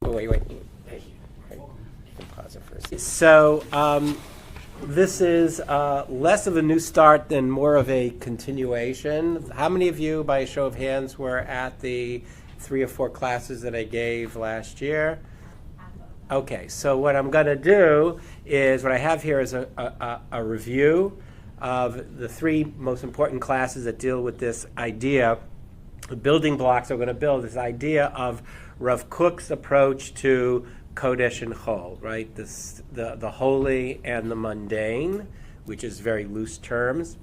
Wait. Hey, you can pause it first. So this is less of a new start than more of a continuation. How many of you, by a show of hands, were at the 3 or 4 classes that I gave last year? Okay, so what I'm going to do is, what I have here is a review of the 3 most important classes that deal with this idea, the building blocks we're going to build, this idea of Rav Kook's approach to Kodesh and Chol, right? The holy and the mundane, which is very loose terms.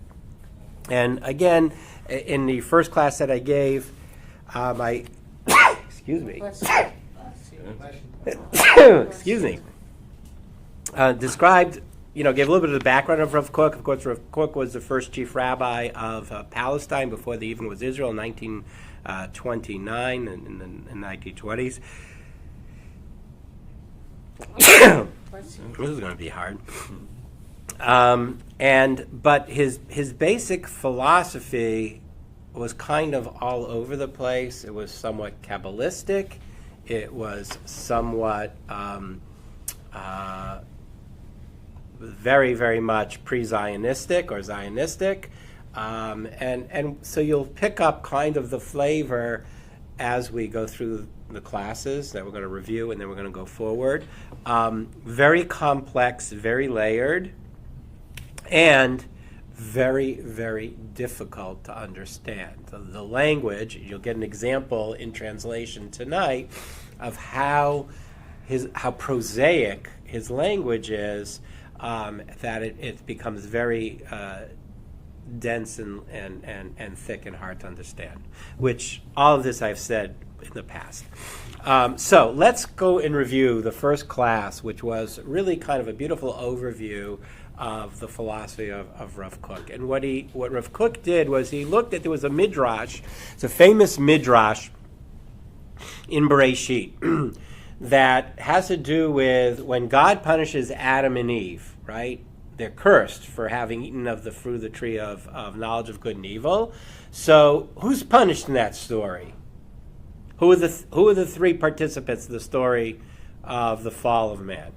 And again, in the first class that I gave, excuse me. Excuse me. Described, gave a little bit of the background of Rav Kook. Of course, Rav Kook was the first chief rabbi of Palestine before there even was Israel in 1929 in the 1920s. This is going to be hard. But his basic philosophy was kind of all over the place. It was somewhat Kabbalistic. It was somewhat very, very much pre-Zionistic or Zionistic. And so you'll pick up kind of the flavor as we go through the classes that we're going to review, and then we're going to go forward. Very complex, very layered, and very, very difficult to understand. The language, you'll get an example in translation tonight of how prosaic his language is, that it becomes very dense and thick and hard to understand, which all of this I've said in the past. So let's go and review the first class, which was really kind of a beautiful overview of the philosophy of Rav Kook. And what Rav Kook did was he looked at, there was a midrash, it's a famous midrash in Bereshit that has to do with when God punishes Adam and Eve, right? They're cursed for having eaten of the fruit of the tree of knowledge of good and evil. So who's punished in that story? Who are the 3 participants in the story of the fall of man?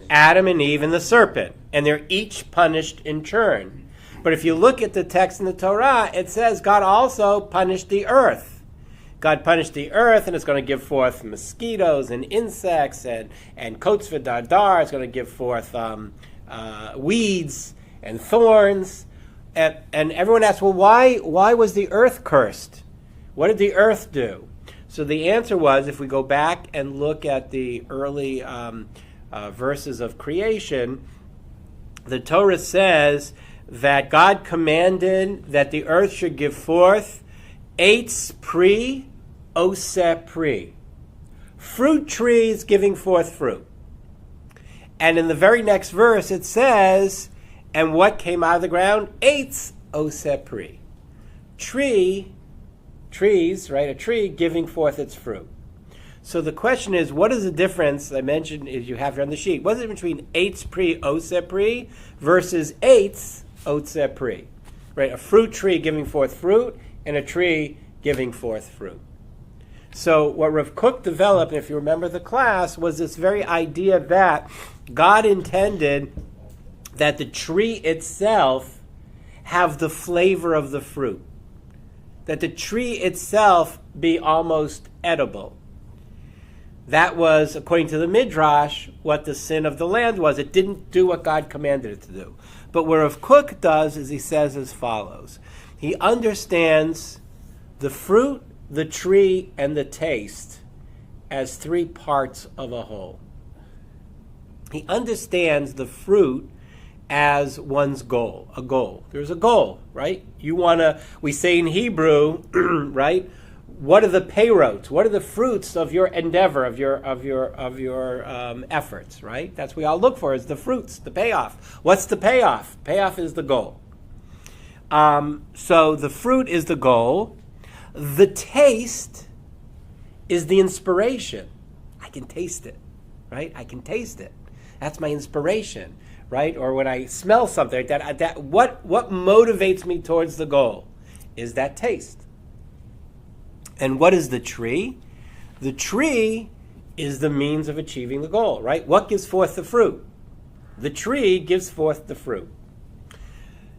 Adam and Eve and the serpent. And they're each punished in turn. But if you look at the text in the Torah, it says God also punished the earth. God punished the earth, and it's going to give forth mosquitoes and insects and coats for dardar. It's going to give forth weeds and thorns. And everyone asks, well, why was the earth cursed? What did the earth do? So the answer was, if we go back and look at the early verses of creation, the Torah says that God commanded that the earth should give forth eitz pri oseh pri, fruit trees giving forth fruit. And in the very next verse it says, and what came out of the ground? Eitz oseh pri. Trees, right? A tree giving forth its fruit. So the question is, what is the difference, I mentioned, as you have here on the sheet, what is it between eitz pri oseh pri versus eitz oseh pri? Right? A fruit tree giving forth fruit and a tree giving forth fruit. So what Rav Kook developed, and if you remember the class, was this very idea that God intended that the tree itself have the flavor of the fruit. That the tree itself be almost edible. That was, according to the Midrash, what the sin of the land was. It didn't do what God commanded it to do. But what Rav Kook does is he says as follows. He understands the fruit, the tree, and the taste as 3 parts of a whole. He understands the fruit as one's goal, a goal. There's a goal, right? We say in Hebrew, right? What are the payrots? What are the fruits of your endeavor, of your efforts, right? That's what we all look for, is the fruits, the payoff. What's the payoff? Payoff is the goal. So the fruit is the goal. The taste is the inspiration. I can taste it, right? I can taste it. That's my inspiration, right? Or when I smell something like that, what motivates me towards the goal is that taste. And what is the tree? The tree is the means of achieving the goal, right? What gives forth the fruit? The tree gives forth the fruit.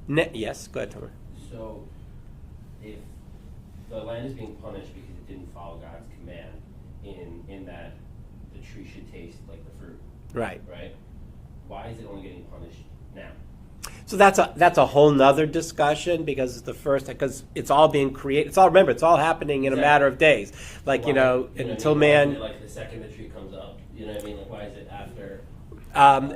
Yes, go ahead, Tomer. So, if the land is being punished because it didn't follow God's command in that the tree should taste like the fruit, Right. Why is it only getting punished now? So that's a whole nother discussion because it's all being created. It's all happening in a matter of days. Like, until man. Like the second the tree comes up, you know what I mean? Like, why is it after?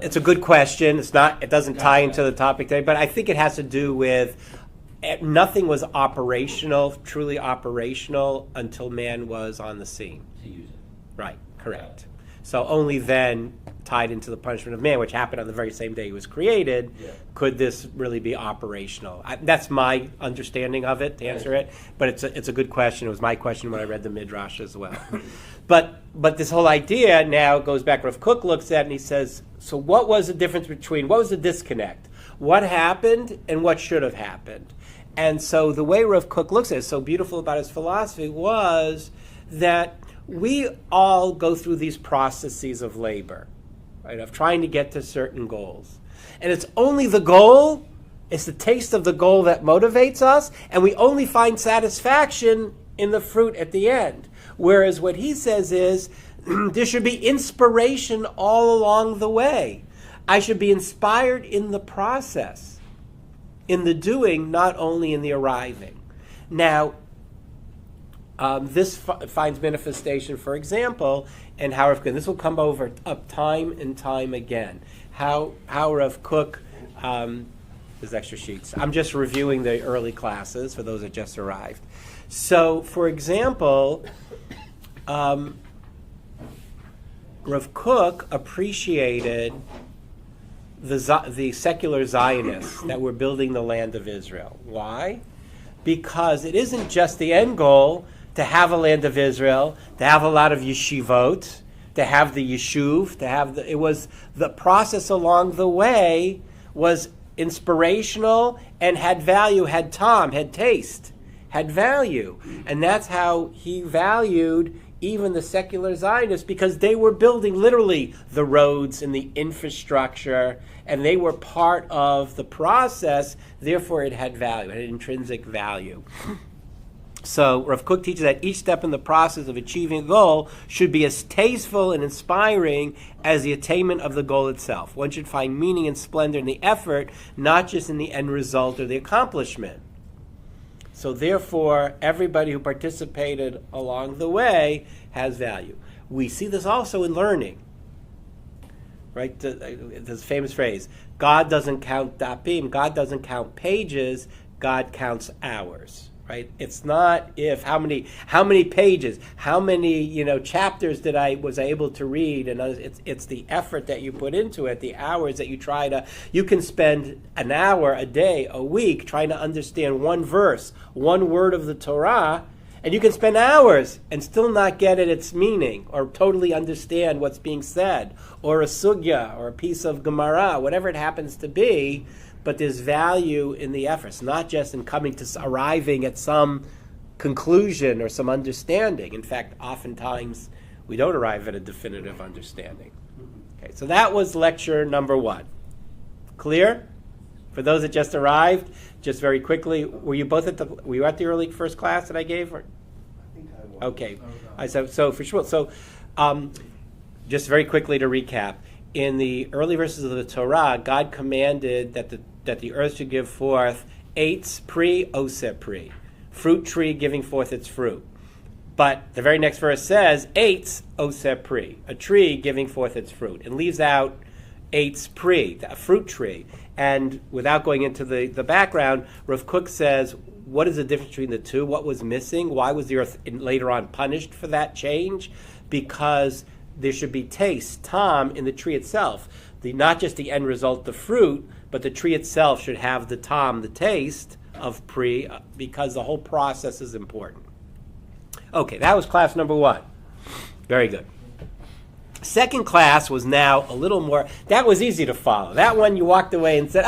It's a good question. It doesn't tie into the topic today, but I think it has to do with nothing was truly operational until man was on the scene. To use it. Right, correct. So only then, tied into the punishment of man, which happened on the very same day he was created, could this really be operational? That's my understanding of it, to answer it. But it's a good question. It was my question when I read the Midrash as well. But this whole idea now goes back. Rav Kook looks at it and he says, so what was the difference what was the disconnect? What happened and what should have happened? And so the way Rav Kook looks at it, so beautiful about his philosophy, was that we all go through these processes of labor, right, of trying to get to certain goals. And it's only the goal, it's the taste of the goal that motivates us, and we only find satisfaction in the fruit at the end. Whereas what he says is, there should be inspiration all along the way. I should be inspired in the process, in the doing, not only in the arriving. Now, this finds manifestation, for example, in how Rav Kook, this will come up time and time again, how Rav Kook, there's extra sheets. I'm just reviewing the early classes for those that just arrived. So, for example, Rav Kook appreciated the secular Zionists that were building the land of Israel. Why? Because it isn't just the end goal to have a land of Israel, to have a lot of yeshivot, to have the yeshuv, it was the process along the way was inspirational and had value, had tom, had taste, had value. And that's how he valued even the secular Zionists, because they were building literally the roads and the infrastructure, and they were part of the process, therefore it had value, it had intrinsic value. So Rav Kook teaches that each step in the process of achieving a goal should be as tasteful and inspiring as the attainment of the goal itself. One should find meaning and splendor in the effort, not just in the end result or the accomplishment. So therefore, everybody who participated along the way has value. We see this also in learning. Right? This famous phrase, God doesn't count dapim, God doesn't count pages, God counts hours. Right? It's not how many pages, how many chapters was I able to read, and it's the effort that you put into it, the hours that you try to. You can spend an hour a day, a week trying to understand one verse, one word of the Torah, and you can spend hours and still not get at its meaning or totally understand what's being said, or a sugya or a piece of Gemara, whatever it happens to be. But there's value in the efforts, not just in arriving at some conclusion or some understanding. In fact, oftentimes we don't arrive at a definitive understanding. Okay, so that was lecture number 1. Clear? For those that just arrived, just very quickly, were you at the early first class that I gave? Or? I think I was. Okay. So for sure. So just very quickly to recap. In the early verses of the Torah, God commanded that the earth should give forth eitz pri oseh pri, fruit tree giving forth its fruit. But the very next verse says eitz oseh pri, a tree giving forth its fruit, and leaves out eitz pri, a fruit tree. And without going into the background, Rav Kook says, what is the difference between the two? What was missing? Why was the earth later on punished for that change? Because there should be taste, tom, in the tree itself. Not just the end result, the fruit, but the tree itself should have the tom, the taste of pri, because the whole process is important. Okay, that was class number 1. Very good. Second class was now a little more, that was easy to follow. That one you walked away and said,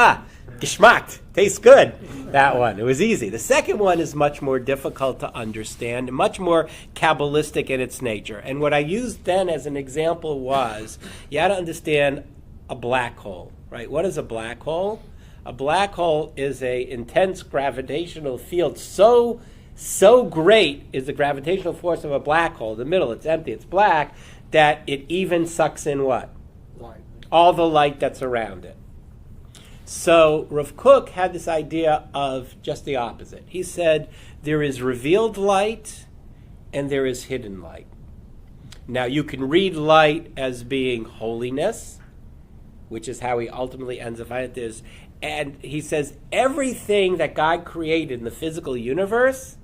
Geschmack, tastes good. That one, it was easy. The second one is much more difficult to understand, and much more Kabbalistic in its nature. And what I used then as an example was, you had to understand a black hole, right? What is a black hole? A black hole is a intense gravitational field. So great is the gravitational force of a black hole. The middle, it's empty, it's black, that it even sucks in what? Light. All the light that's around it. So Rav Kook had this idea of just the opposite. He said there is revealed light and there is hidden light. Now you can read light as being holiness, which is how he ultimately ends up finding this. And he says everything that God created in the physical universe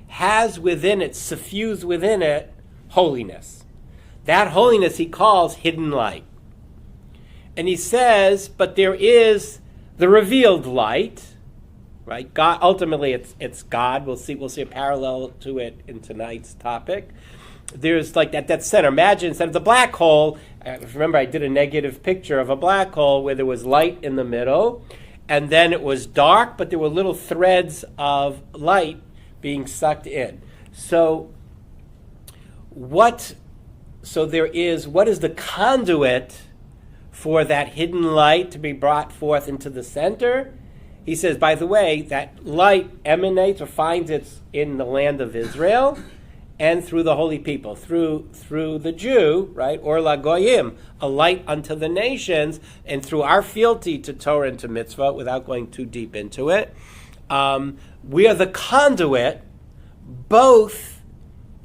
has within it, suffused within it, holiness. That holiness he calls hidden light. And he says, but there is the revealed light, right? God, ultimately, it's God. We'll see a parallel to it in tonight's topic. There's like that center. Imagine instead of the black hole, remember I did a negative picture of a black hole where there was light in the middle, and then it was dark, but there were little threads of light being sucked in. What is the conduit for that hidden light to be brought forth into the center? He says, by the way, that light emanates or finds its in the land of Israel and through the holy people, through the Jew, right? Or la goyim, a light unto the nations, and through our fealty to Torah and to mitzvah, without going too deep into it. We are the conduit, both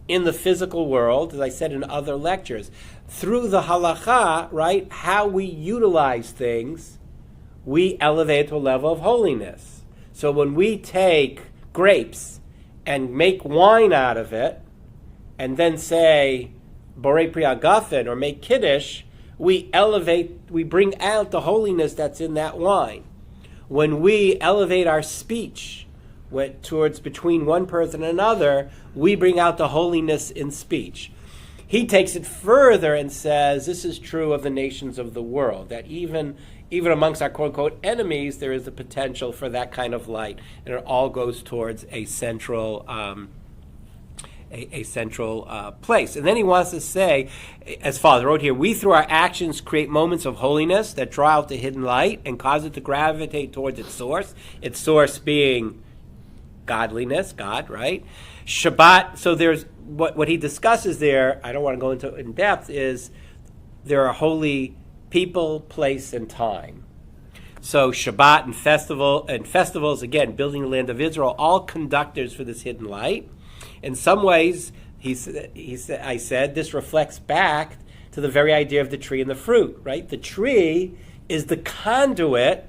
in the physical world, as I said in other lectures, through the halacha, right, how we utilize things, we elevate to a level of holiness. So when we take grapes and make wine out of it, and then say, Borei Pri Hagafen, or make Kiddush, we bring out the holiness that's in that wine. When we elevate our speech towards between one person and another, we bring out the holiness in speech. He takes it further and says this is true of the nations of the world, that even amongst our quote-unquote enemies, there is the potential for that kind of light, and it all goes towards a central place. And then he wants to say, as Father wrote here, we through our actions create moments of holiness that draw out the hidden light and cause it to gravitate towards its source being godliness, God, right? Shabbat, so there's what he discusses there, I don't want to go into in depth, is there are holy people, place, and time. So Shabbat and festivals, again, building the land of Israel, all conductors for this hidden light. In some ways, I said, this reflects back to the very idea of the tree and the fruit, right? The tree is the conduit,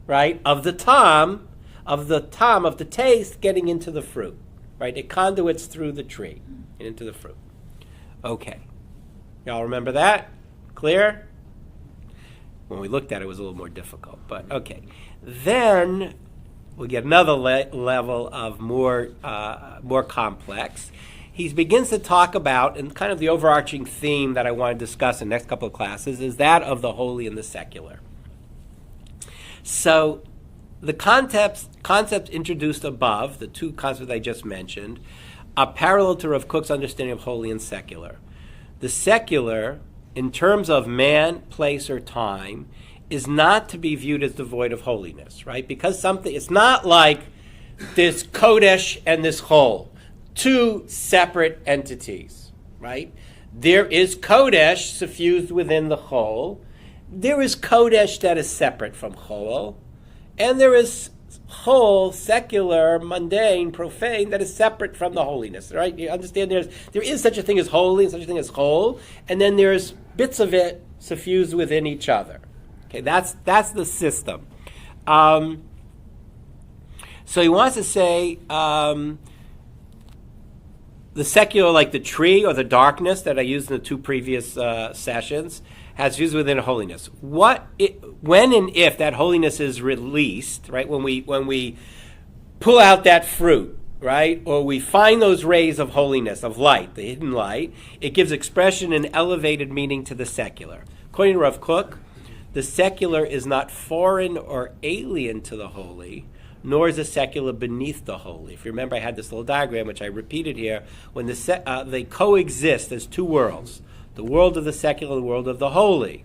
right, of the taste getting into the fruit, right? It conduits through the tree and into the fruit. Okay. Y'all remember that? Clear? When we looked at it, it was a little more difficult, but okay. Then we'll get another level of more complex. He begins to talk about, and kind of the overarching theme that I want to discuss in the next couple of classes is that of the holy and the secular. So the concepts introduced above, the two concepts I just mentioned, are parallel to Rav Kook's understanding of holy and secular. The secular, in terms of man, place, or time, is not to be viewed as devoid of holiness, right? Because it's not like this Kodesh and this Chol, two separate entities, right? There is Kodesh suffused within the Chol. There is Kodesh that is separate from Chol. And there is Chol, secular, mundane, profane, that is separate from the holiness, right? You understand there is such a thing as holy and such a thing as Chol, and then there's bits of it suffused within each other. Okay, that's the system. So he wants to say the secular, like the tree or the darkness that I used in the two previous sessions, has used within holiness. When and if that holiness is released, right? When we pull out that fruit, right, or we find those rays of holiness, of light, the hidden light, it gives expression and elevated meaning to the secular. According to Rav Kook, the secular is not foreign or alien to the holy, nor is the secular beneath the holy. If you remember, I had this little diagram, which I repeated here, when they coexist as two worlds, the world of the secular, the world of the holy.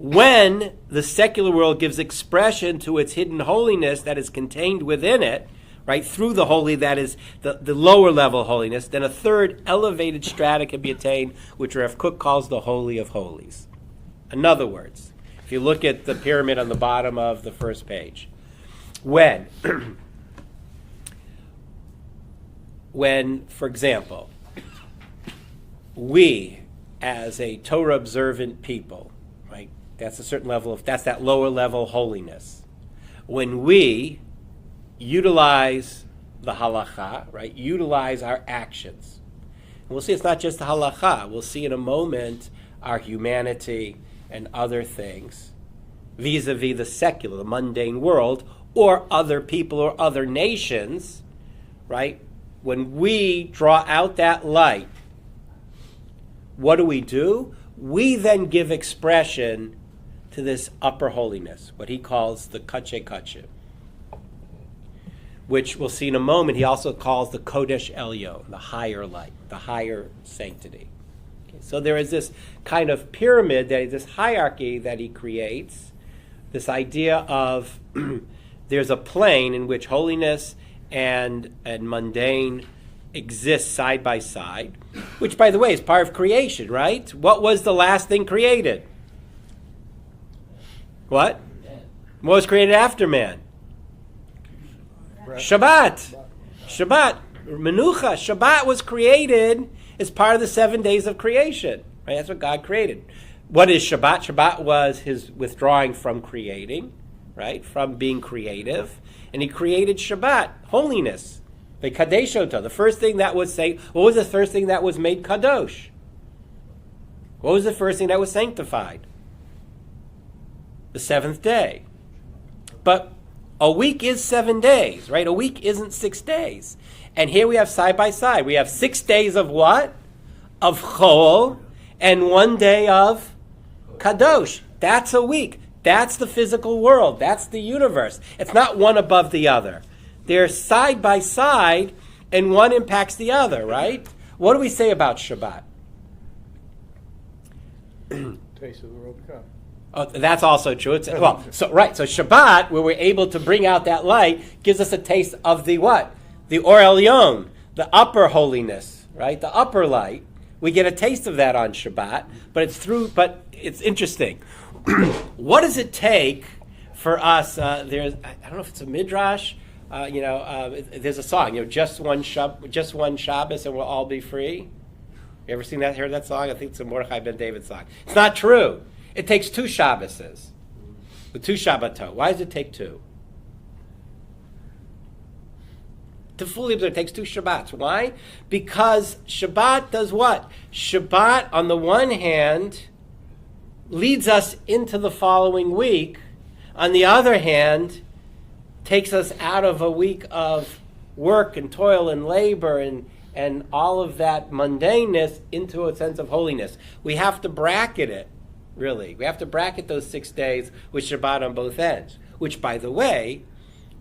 When the secular world gives expression to its hidden holiness that is contained within it, right, through the holy, that is the lower level holiness, then a third elevated strata can be attained, which Rav Kook calls the Holy of Holies. In other words, if you look at the pyramid on the bottom of the first page, when, for example, we, as a Torah observant people, right, that's a certain level that's that lower level holiness. When we utilize the halacha, right, utilize our actions. And we'll see it's not just the halacha. We'll see in a moment our humanity and other things vis-a-vis the secular, the mundane world, or other people or other nations, right? When we draw out that light, what do? We then give expression to this upper holiness, what he calls the kache kache, which we'll see in a moment he also calls the Kodesh Elyon, the higher light, the higher sanctity. Okay, so there is this kind of pyramid, this hierarchy that he creates, this idea of there's a plane in which holiness and mundane exist side by side, which, by the way, is part of creation, right? What was the last thing created? What? What was created after man? Shabbat. Menucha. Shabbat was created as part of the 7 days of creation. Right? That's what God created. What is Shabbat? Shabbat was his withdrawing from creating, right? From being creative. And he created Shabbat, holiness. The Kadeshota, the first thing that was what was the first thing that was made Kadosh? What was the first thing that was sanctified? The seventh day. But a week is 7 days, right? A week isn't 6 days. And here we have side by side. We have 6 days of what? Of Chol, and 1 day of Kadosh. That's a week. That's the physical world. That's the universe. It's not one above the other. They're side by side, and one impacts the other, right? What do we say about Shabbat? Taste of the world to come. Oh, that's also true. So Shabbat, where we're able to bring out that light, gives us a taste of the what? The Or Elyon, the upper holiness, right? The upper light. We get a taste of that on Shabbat, but it's interesting. What does it take for us? I don't know if it's a midrash. There's a song. Just one Shabbos, and we'll all be free. You ever seen that? Heard that song? I think it's a Mordechai Ben David song. It's not true. It takes 2 Shabboses, with 2 Shabbatot. Why does it take 2? To fully observe, it takes 2 Shabbats. Why? Because Shabbat does what? Shabbat, on the one hand, leads us into the following week. On the other hand, takes us out of a week of work and toil and labor and all of that mundaneness into a sense of holiness. We have to bracket it. Really, we have to bracket those 6 days with Shabbat on both ends, which, by the way,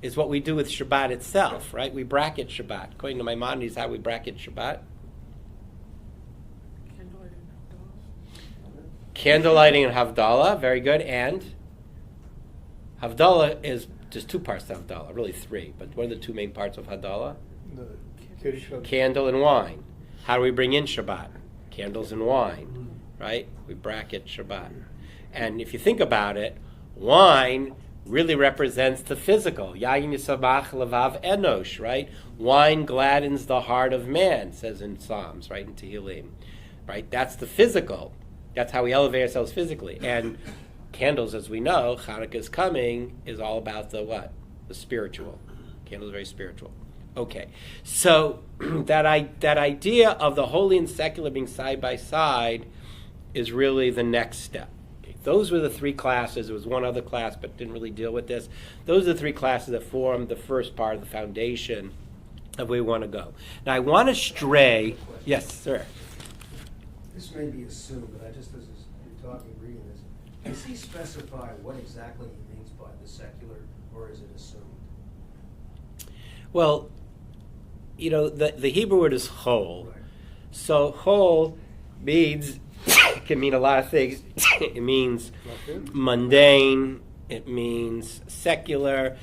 is what we do with Shabbat itself, right? We bracket Shabbat. According to Maimonides, how we bracket Shabbat? Candlelighting and Havdalah, very good. And Havdalah is just 2 parts to Havdalah, really 3. But what are the 2 main parts of Havdalah? Candle and wine. How do we bring in Shabbat? Candles and wine. Right? We bracket Shabbat. And if you think about it, wine really represents the physical. Yayin yisabach levav enosh, right? Wine gladdens the heart of man, says in Psalms, right? In Tehillim. Right? That's the physical. That's how we elevate ourselves physically. And candles, as we know, Hanukkah's coming, is all about the what? The spiritual. Candles are very spiritual. Okay. So that idea of the holy and secular being side by side is really the next step. Okay, those were the 3 classes. There was one other class, but didn't really deal with this. Those are the 3 classes that form the first part of the foundation of where we want to go. Now, I want to stray. Yes, sir. This may be assumed, but I just, as you're talking, reading this, Does he specify what exactly he means by the secular, or is it assumed? Well, the Hebrew word is whole. Right. So whole means, it can mean a lot of things. It means mundane. It means secular.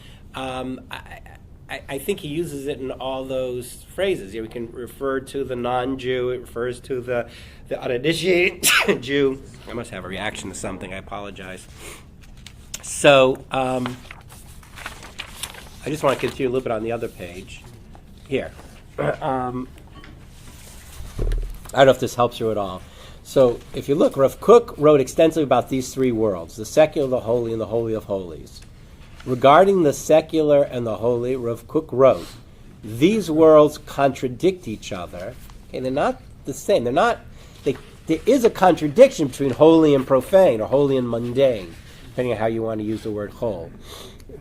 I think he uses it in all those phrases. We can refer to the non-Jew. It refers to the uninitiated Jew. I must have a reaction to something. I apologize. So I just want to continue a little bit on the other page. Here. I don't know if this helps you at all. So if you look, Rav Kook wrote extensively about these three worlds, the secular, the holy, and the holy of holies. Regarding the secular and the holy, Rav Kook wrote, these worlds contradict each other. Okay, they're not the same. There is a contradiction between holy and profane, or holy and mundane, depending on how you want to use the word whole.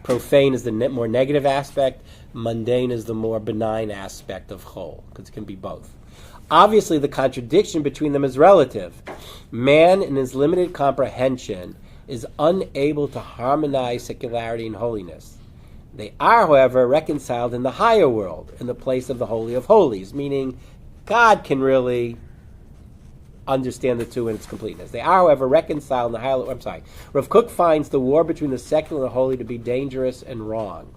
Profane is the more negative aspect. Mundane is the more benign aspect of whole, because it can be both. Obviously, the contradiction between them is relative. Man, in his limited comprehension, is unable to harmonize secularity and holiness. They are, however, reconciled in the higher world, in the place of the Holy of Holies, meaning God can really understand the two in its completeness. They are, however, reconciled in the higher... Rav Kook finds the war between the secular and the holy to be dangerous and wrong.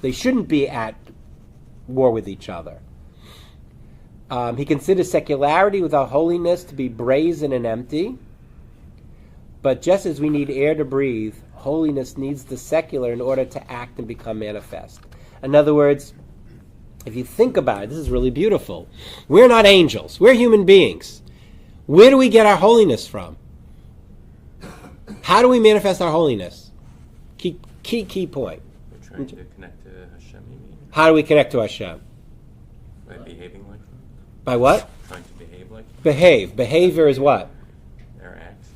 They shouldn't be at war with each other. He considers secularity without holiness to be brazen and empty. But just as we need air to breathe, holiness needs the secular in order to act and become manifest. In other words, if you think about it, this is really beautiful. We're not angels. We're human beings. Where do we get our holiness from? How do we manifest our holiness? Key point. We're trying to connect to Hashem, you mean? How do we connect to Hashem? By behaving like them? By what? Trying to behave like them? Behave. Behavior is what? Their acts?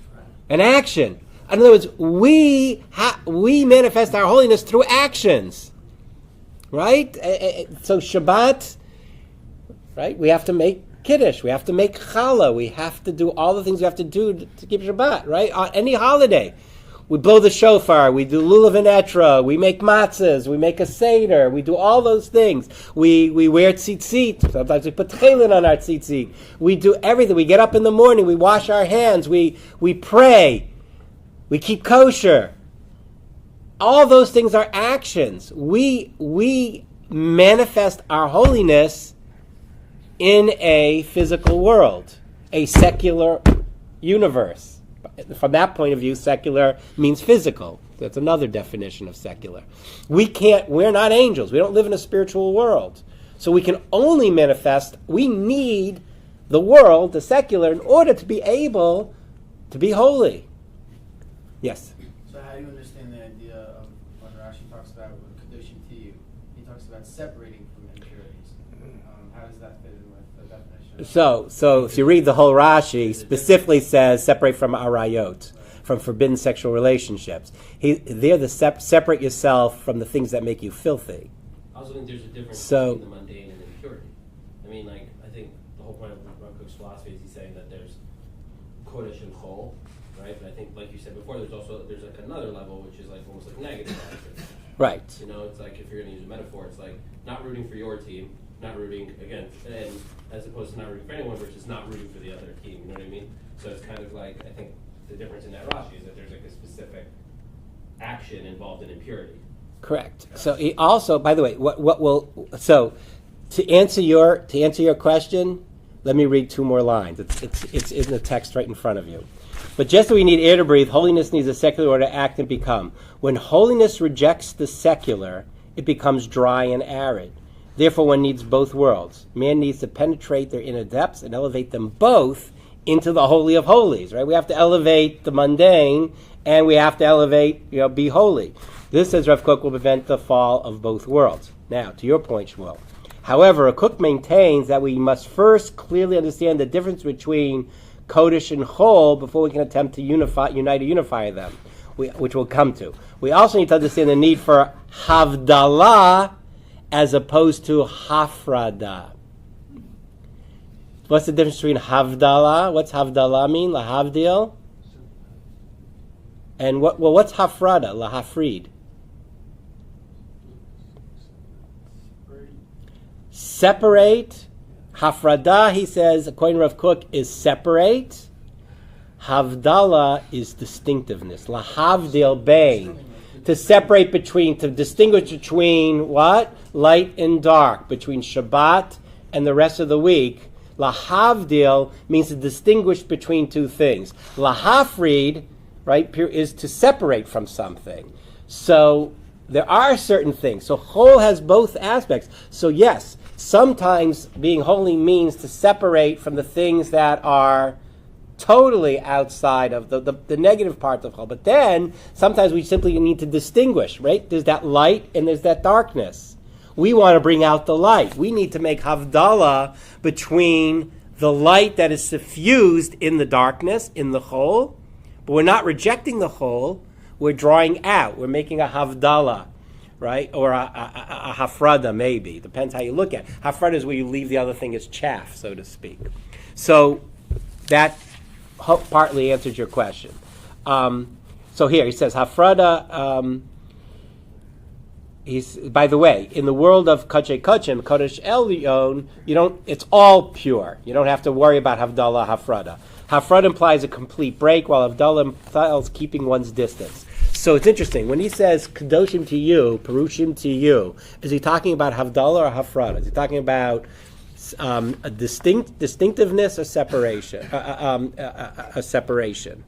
An action. In other words, we manifest our holiness through actions. Right? So Shabbat, right? We have to make Kiddush. We have to make Challah. We have to do all the things we have to do to keep Shabbat, right? On any holiday. We blow the shofar. We do lulav and etra. We make matzahs. We make a seder. We do all those things. We wear tzitzit. Sometimes we put tefillin on our tzitzit. We do everything. We get up in the morning. We wash our hands. We pray. We keep kosher. All those things are actions. We manifest our holiness in a physical world, a secular universe. From that point of view, secular means physical. That's another definition of secular. We're not angels. We don't live in a spiritual world. So we can only manifest, we need the world, the secular, in order to be able to be holy. Yes? So how do you understand the idea of when Rashi talks about Kedushim to you? He talks about separating from impurities. How does that fit in with the definition? So if you read the whole Rashi, specifically says separate from arayot, from forbidden sexual relationships. They're the separate yourself from the things that make you filthy. I also think there's a difference So- between the mundane and impurity. I mean, like, I think the whole point of Rav Kook's philosophy is he's saying that there's Kodesh and Chol, right? But I think, like you said before, there's like another level, which is like almost like negative action. Right. You know, it's like, if you're going to use a metaphor, it's like not rooting for your team, not rooting against, and as opposed to not rooting for anyone, versus not rooting for the other team. You know what I mean? So it's kind of like, I think the difference in that Rashi is that there's like a specific action involved in impurity. Correct. So he also, by the way, to answer your question, let me read two more lines. It's in the text right in front of you. But just as we need air to breathe, holiness needs a secular order to act and become. When holiness rejects the secular, it becomes dry and arid. Therefore, one needs both worlds. Man needs to penetrate their inner depths and elevate them both into the Holy of Holies, right? We have to elevate the mundane, and we have to elevate, be holy. This, says Rav Kook, will prevent the fall of both worlds. Now, to your point, Shmuel. However, Rav Kook maintains that we must first clearly understand the difference between Kodesh and Chol before we can attempt to unite or unify them, which we'll come to. We also need to understand the need for Havdalah as opposed to Hafrada. What's the difference between Havdalah? What's Havdalah mean? Lahavdil? And what's hafrada, lahafrid? Separate. Hafrada, he says, according to Rav Kook, is separate. Havdala is distinctiveness. Lahavdil bein. To separate between, to distinguish between what? Light and dark, between Shabbat and the rest of the week. Lahavdil means to distinguish between two things. Lahafrid, right, is to separate from something. So there are certain things. So whole has both aspects. So yes, sometimes being holy means to separate from the things that are totally outside of the negative part of whole. But then sometimes we simply need to distinguish, right? There's that light and there's that darkness. We want to bring out the light. We need to make havdalah between the light that is suffused in the darkness, in the whole, but we're not rejecting the whole. We're drawing out. We're making a havdalah, right? Or a hafrada, maybe. Depends how you look at it. Hafrada is where you leave the other thing as chaff, so to speak. So that partly answers your question. So here he says hafrada. He's, by the way, in the world of Kodesh Kodshim, Kodesh Elyon, it's all pure. You don't have to worry about Havdalah, Hafrada. Hafrada implies a complete break, while Havdalah implies keeping one's distance. So it's interesting. When he says Kadoshim to you, Perushim to you, is he talking about Havdalah or Hafrada? Is he talking about a distinctiveness or separation? A separation.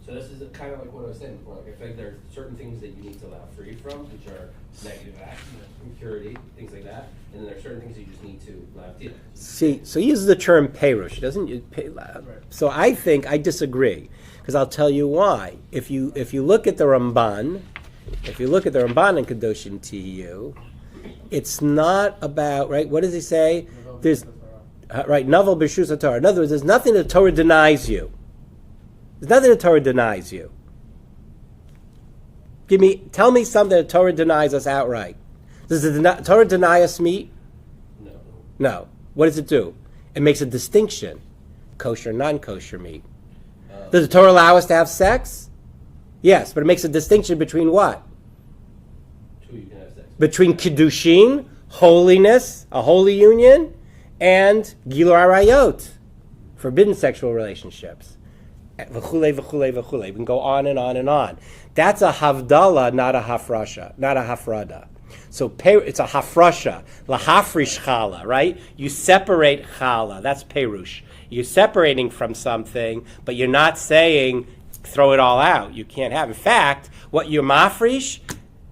So this is kind of like what I was saying before. Like I think there are certain things that you need to allow free from, which are negative acts, impurity, things like that. And then there are certain things that you just need to not deal with. See, so he uses the term perush. He doesn't use So I think I disagree, because I'll tell you why. If you look at the Ramban, in Kedoshim TU, it's not about, right, what does he say? There's right, Naval B'Shus Torah. In other words, there's nothing that Torah denies you. There's nothing the Torah denies you. Tell me something that Torah denies us outright. Does the Torah deny us meat? No. No. What does it do? It makes a distinction, kosher, non-kosher meat. Does the Torah allow us to have sex? Yes, but it makes a distinction between what? Two, you can have sex. Between kiddushin, holiness, a holy union, and gilur arayot, forbidden sexual relationships. V'chulei, v'chulei, v'chulei. We can go on and on and on. That's a havdalah, not a hafrasha, not a hafrada. So it's a hafrasha, lahafrish chala, right? You separate chala. That's perush. You're separating from something, but you're not saying throw it all out. You can't have. In fact, what you mafrish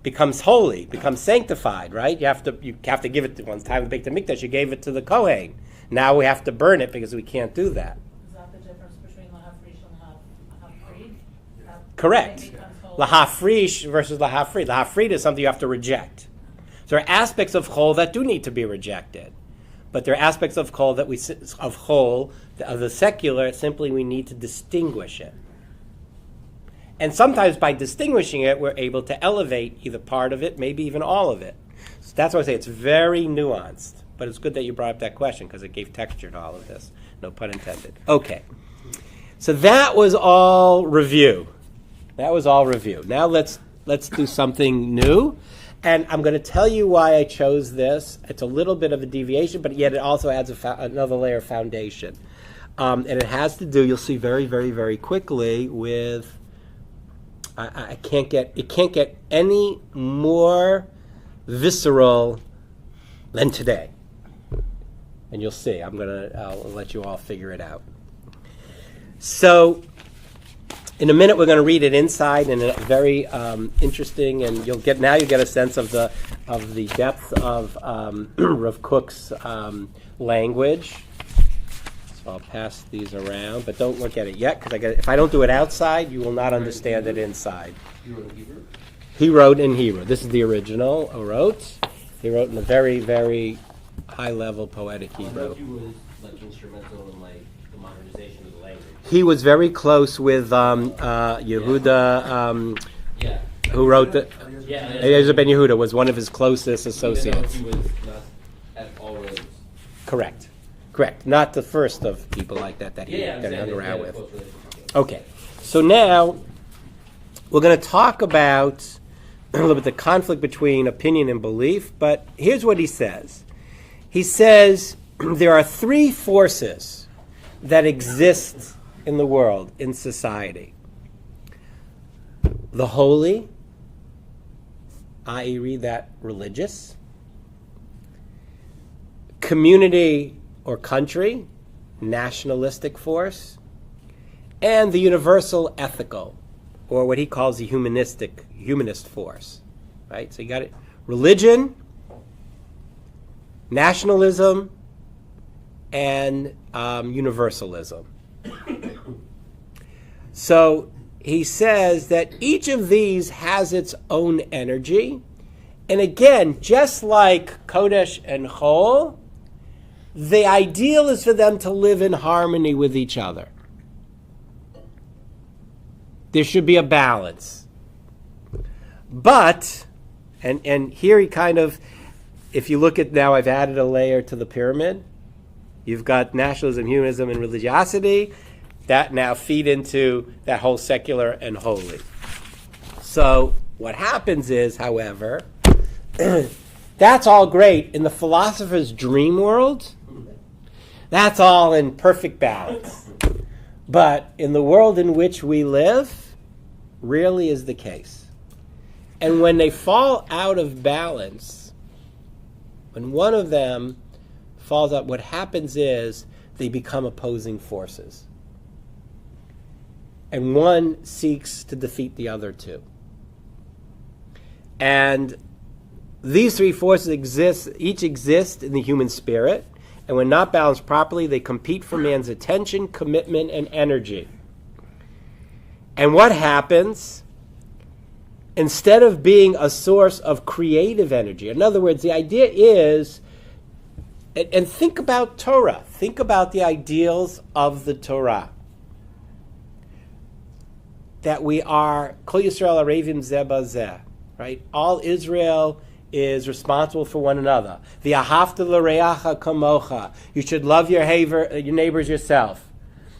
becomes holy, becomes sanctified, right? You have to give it to one time. The Beit HaMikdash, you gave it to the Kohen. Now we have to burn it because we can't do that. Correct. Lahafrish versus lahafrid. Lahafrid is something you have to reject. So there are aspects of chol that do need to be rejected, but there are aspects of chol of the secular. Simply, we need to distinguish it, and sometimes by distinguishing it, we're able to elevate either part of it, maybe even all of it. So that's why I say it's very nuanced. But it's good that you brought up that question because it gave texture to all of this. No pun intended. Okay, so that was all review. Now let's do something new. And I'm going to tell you why I chose this. It's a little bit of a deviation, but yet it also adds another layer of foundation. And it has to do, you'll see very, very, very quickly, with it can't get any more visceral than today. And you'll see. I'll let you all figure it out. So in a minute, we're going to read it inside, and it's very interesting, and you'll get a sense of the depth of Rav Kook's language. So I'll pass these around, but don't look at it yet, because if I don't do it outside, you will not understand it inside. You wrote in Hebrew? He wrote in Hebrew. This is the original. He wrote in a very, very high-level poetic Hebrew. I don't know if he was instrumental in the modernization of the language. He was very close with Yehuda, who wrote the. Eliezer ben Yehuda was one of his closest associates. He was not at all roads. Correct. Not the first of people like that he hung around with. Okay, so now we're going to talk about a little bit the conflict between opinion and belief, but here's what he says. He says there are three forces that exist in the world, in society. The holy, i.e. read that, religious. Community or country, nationalistic force. And the universal ethical, or what he calls the humanist force. Right? So you got it. Religion, nationalism, and universalism. So he says that each of these has its own energy. And again, just like Kodesh and Chol, the ideal is for them to live in harmony with each other. There should be a balance. But, and here he kind of, if you look at now, I've added a layer to the pyramid. You've got nationalism, humanism, and religiosity. That now feed into that whole secular and holy. So what happens is, however, that's all great in the philosopher's dream world. That's all in perfect balance. But in the world in which we live, rarely is the case. And when they fall out of balance, when one of them falls out, what happens is they become opposing forces. And one seeks to defeat the other two. And these three forces each exist in the human spirit, and when not balanced properly, they compete for man's attention, commitment, and energy. And what happens? Instead of being a source of creative energy, in other words, the idea is, and think about Torah, think about the ideals of the Torah. That we are Kol Yisrael Arevim Zeh Bazeh, right? All Israel is responsible for one another. V'ahavta l'reacha kamocha. You should love your neighbors yourself.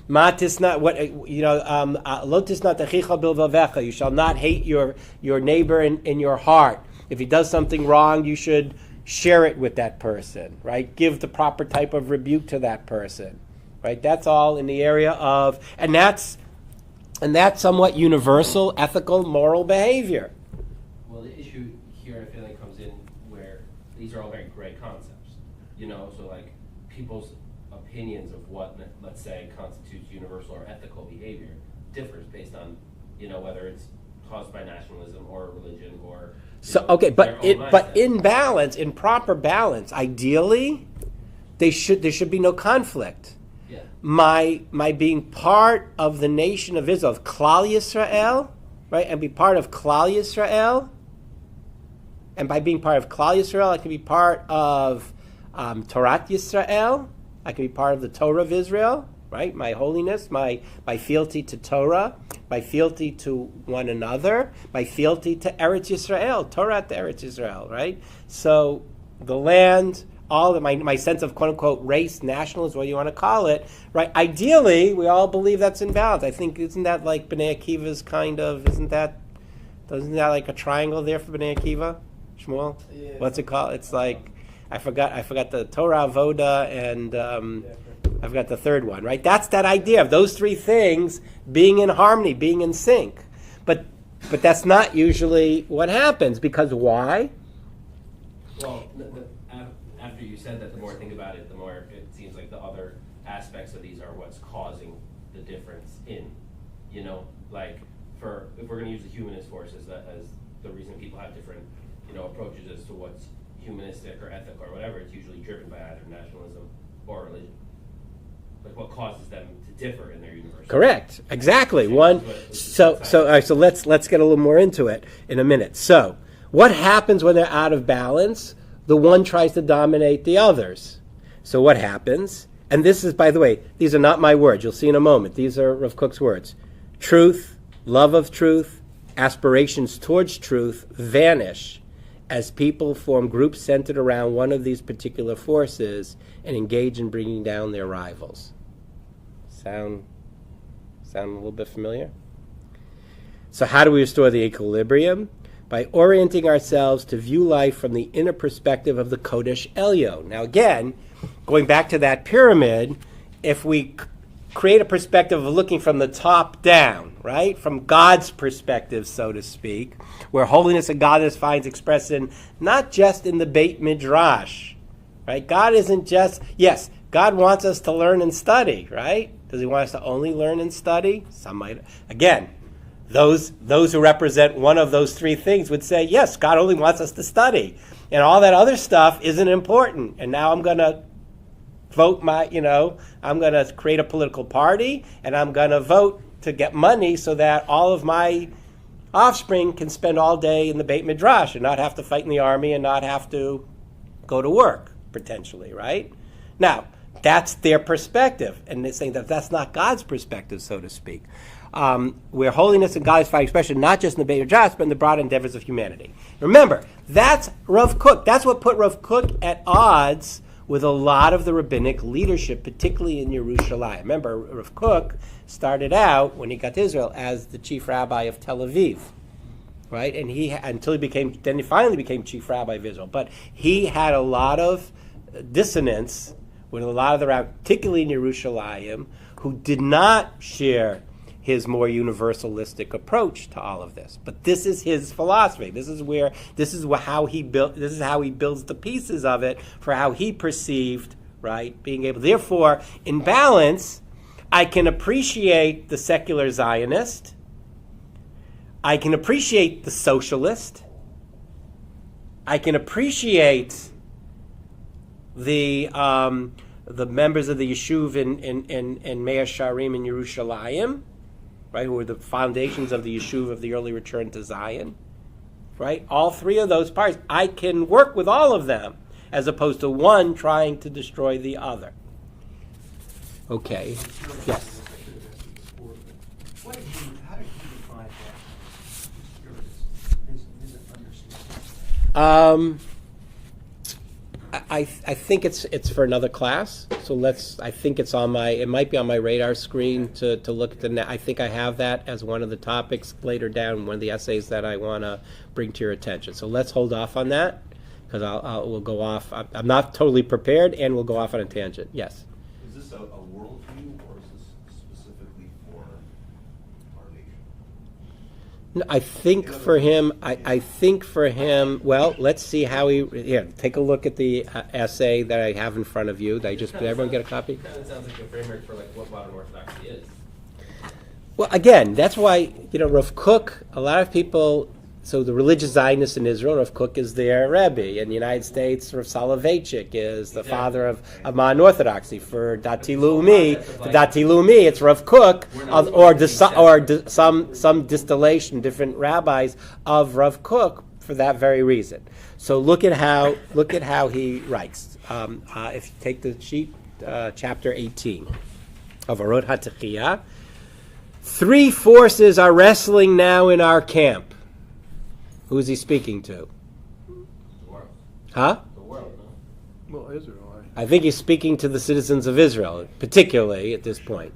Ma tisna, lo tisna techicha bilvavecha. You shall not hate your neighbor in your heart. If he does something wrong, you should share it with that person, right? Give the proper type of rebuke to that person, right? That's all in the area of, and that's somewhat universal, ethical, moral behavior. Well, the issue here, I feel like, comes in where these are all very gray concepts. So like people's opinions of what, let's say, constitutes universal or ethical behavior differs based on, whether it's caused by nationalism or religion or. So okay, but in balance, in proper balance, ideally, there should be no conflict. Yeah. My being part of the nation of Israel, of Klal Yisrael, right, and be part of Klal Yisrael, and by being part of Klal Yisrael, I can be part of Torat Yisrael, I can be part of the Torah of Israel, right, my holiness, my fealty to Torah, my fealty to one another, my fealty to Eretz Yisrael, Torah to Eretz Yisrael, right? So the land, all of my sense of quote-unquote race, nationalism, what you want to call it, right? Ideally, we all believe that's in balance. I think, isn't that like Bnei Akiva's kind of, isn't that like a triangle there for Bnei Akiva? Shmuel? Yeah. What's it called? It's like, I forgot the Torah, Avoda, and I forgot the third one, right? That's that idea of those three things being in harmony, being in sync. But that's not usually what happens, because why? Well, after you said that, the more I think about it, the more it seems like the other aspects of these are what's causing the difference in, like if we're going to use the humanist forces as the reason people have different, approaches as to what's humanistic or ethical or whatever, it's usually driven by either nationalism or religion. Like what causes them to differ in their universe. Correct. Exactly. So all right, so let's get a little more into it in a minute. So what happens when they're out of balance? The one tries to dominate the others. So what happens? And this is, by the way, these are not my words. You'll see in a moment. These are Rav Kook's words. Truth, love of truth, aspirations towards truth vanish as people form groups centered around one of these particular forces and engage in bringing down their rivals. Sound Sound a little bit familiar? So how do we restore the equilibrium? By orienting ourselves to view life from the inner perspective of the Kodesh Elyon. Now again, going back to that pyramid, if we create a perspective of looking from the top down, right? From God's perspective, so to speak, where holiness and godliness finds expression not just in the Beit Midrash, right? God isn't just, yes, God wants us to learn and study, right? Does he want us to only learn and study? Some might, again, those who represent one of those three things would say, yes, God only wants us to study. And all that other stuff isn't important. And now I'm going to vote I'm going to create a political party, and I'm going to vote to get money so that all of my offspring can spend all day in the Beit Midrash and not have to fight in the army and not have to go to work, potentially, right? Now, that's their perspective. And they're saying that that's not God's perspective, so to speak. Where holiness and godliness find expression not just in the Beit Midrash, but in the broad endeavors of humanity. Remember, that's Rav Kook. That's what put Rav Kook at odds with a lot of the rabbinic leadership, particularly in Yerushalayim. Remember, Rav Kook started out, when he got to Israel, as the chief rabbi of Tel Aviv, right? And then he finally became chief rabbi of Israel. But he had a lot of dissonance with a lot of the rabbis, particularly in Yerushalayim, who did not share his more universalistic approach to all of this. But this is his philosophy. This is how he builds the pieces of it for how he perceived, right, being able. Therefore, in balance, I can appreciate the secular Zionist. I can appreciate the socialist. I can appreciate the members of the Yeshuv in Mea Sharim in Yerushalayim, right, who were the foundations of the Yeshuv of the early return to Zion, right? All three of those parts, I can work with all of them, as opposed to one trying to destroy the other. Okay, yes? How did you define that? His understanding? I think it's for another class. So I think it might be on my radar screen to look at I think I have that as one of the topics later down, one of the essays that I want to bring to your attention. So let's hold off on that, because we'll go off. I'm not totally prepared, and we'll go off on a tangent. Yes? Is this a worldview, or is this specifically for our nation? No, I think for him, well, let's see how take a look at the essay that I have in front of you. Did everyone get a copy? It kind of sounds like a framework for what modern orthodoxy is. Well, again, that's why, Rav Kook, a lot of people, so the religious Zionists in Israel, Rav Kook is their Rebbe. In the United States, Rav Soloveitchik is the father of modern orthodoxy. For Dati Leumi, it's Rav Kook, some distillation, different rabbis of Rav Kook for that very reason. So look at how he writes. If you take the sheet, chapter 18 of Arot HaTechiyah, 3 forces are wrestling now in our camp. Who is he speaking to? The world. Huh? The world, no? Well, Israel. I think he's speaking to the citizens of Israel, particularly at this point.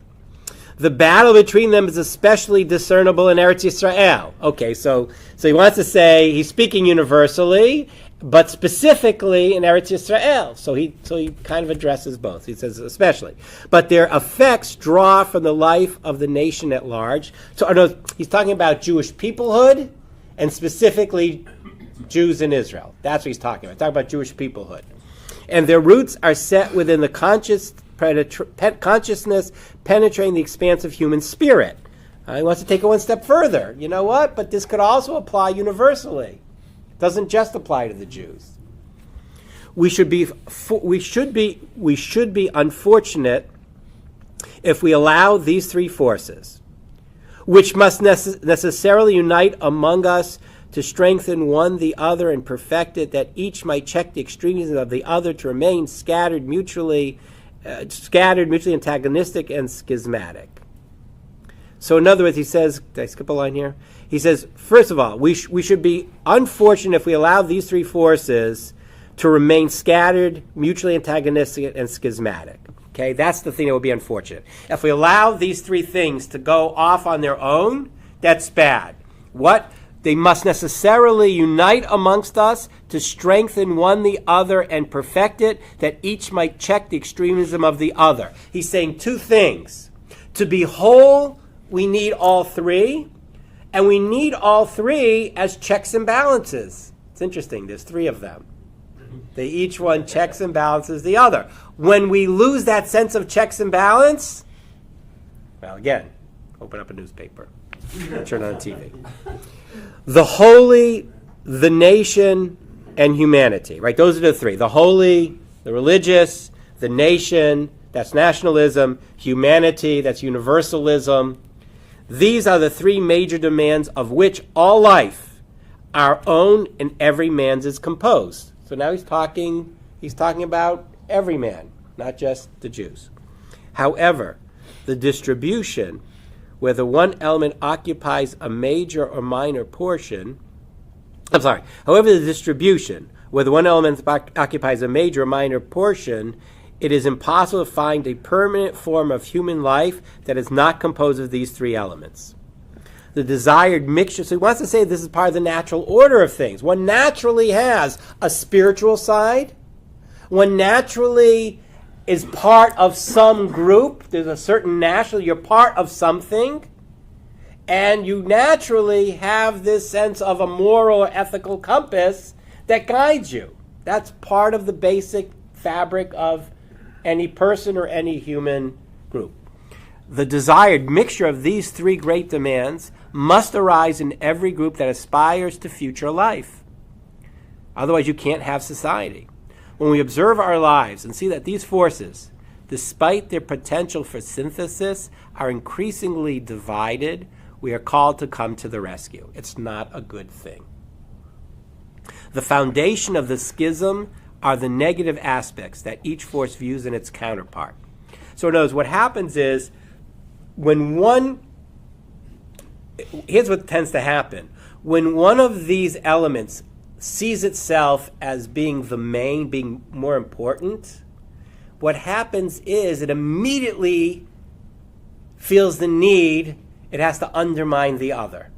The battle between them is especially discernible in Eretz Yisrael. Okay, so he wants to say he's speaking universally, but specifically in Eretz Yisrael. So he kind of addresses both. He says especially. But their effects draw from the life of the nation at large. So he's talking about Jewish peoplehood, and specifically Jews in Israel. That's what he's talking about. He's talking about Jewish peoplehood. And their roots are set within the consciousness penetrating the expanse of human spirit. He wants to take it one step further. You know what? But this could also apply universally. It doesn't just apply to the Jews. We should be unfortunate if we allow these 3 forces, which must necessarily unite among us to strengthen one the other and perfect it, that each might check the extremism of the other to remain scattered, mutually antagonistic and schismatic. So in other words, he says, did I skip a line here? He says, first of all, we should be unfortunate if we allow these 3 forces to remain scattered, mutually antagonistic, and schismatic. Okay, that's the thing that would be unfortunate. If we allow these three things to go off on their own, that's bad. What? They must necessarily unite amongst us to strengthen one the other and perfect it, that each might check the extremism of the other. He's saying two things. To be whole, we need all three, and we need all three as checks and balances. It's interesting, there's three of them. They each one checks and balances the other. When we lose that sense of checks and balance, well, again, open up a newspaper, turn on TV. The holy, the nation, and humanity, right? Those are the three. The holy, the religious, the nation, that's nationalism, humanity, that's universalism. These are the three major demands of which all life, our own and every man's, is composed. So now he's talking about every man, not just the Jews. However, the distribution, whether one element occupies a major or minor portion, however the distribution, whether one element occupies a major or minor portion, it is impossible to find a permanent form of human life that is not composed of these three elements. The desired mixture, so he wants to say this is part of the natural order of things. One naturally has a spiritual side. One naturally is part of some group. There's a certain national, you're part of something. And you naturally have this sense of a moral or ethical compass that guides you. That's part of the basic fabric of any person or any human group. The desired mixture of these three great demands must arise in every group that aspires to future life. Otherwise, you can't have society. When we observe our lives and see that these forces, despite their potential for synthesis, are increasingly divided, we are called to come to the rescue. It's not a good thing. The foundation of the schism are the negative aspects that each force views in its counterpart. So notice what happens is, here's what tends to happen. When one of these elements sees itself as being the main, being more important, what happens is it immediately feels the need, it has to undermine the other.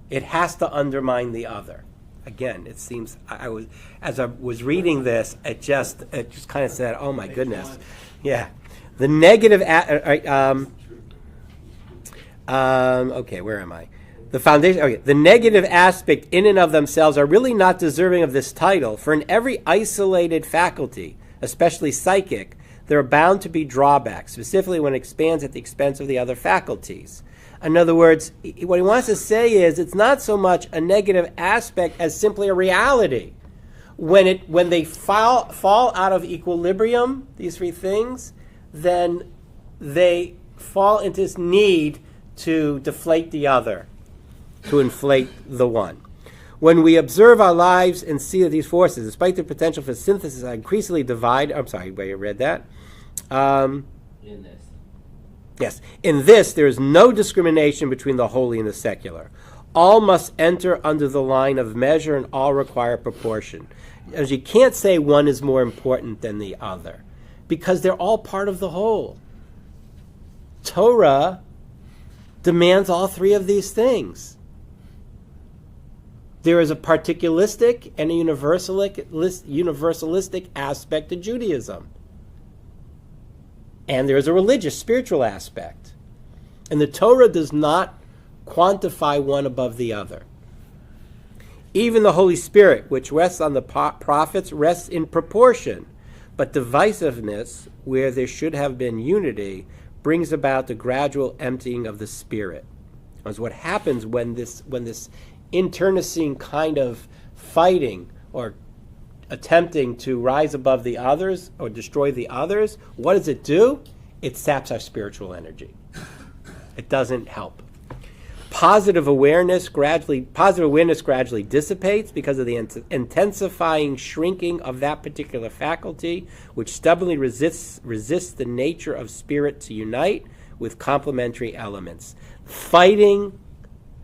It has to undermine the other. Again, it seems, as I was reading this, it just kind of said, oh my goodness. Yeah. The negative, okay, where am I? The foundation, okay. The negative aspect in and of themselves are really not deserving of this title, for in every isolated faculty, especially psychic, there are bound to be drawbacks, specifically when it expands at the expense of the other faculties. In other words, what he wants to say is it's not so much a negative aspect as simply a reality. When they fall out of equilibrium, these three things, then they fall into this need to deflate the other, to inflate the one. When we observe our lives and see that these forces, despite their potential for synthesis, are increasingly divided. I'm sorry, where you read that? In this. Yes. In this, there is no discrimination between the holy and the secular. All must enter under the line of measure and all require proportion. As you can't say one is more important than the other, because they're all part of the whole. Torah demands all three of these things. There is a particularistic and a universalistic aspect to Judaism. And there is a religious, spiritual aspect. And the Torah does not quantify one above the other. Even the Holy Spirit, which rests on the prophets, rests in proportion. But divisiveness, where there should have been unity, brings about the gradual emptying of the Spirit. That's what happens when this internecine kind of fighting or attempting to rise above the others or destroy the others. What does it do? It saps our spiritual energy. It doesn't help. Positive awareness gradually dissipates because of the intensifying shrinking of that particular faculty, which stubbornly resists the nature of spirit to unite with complementary elements. Fighting,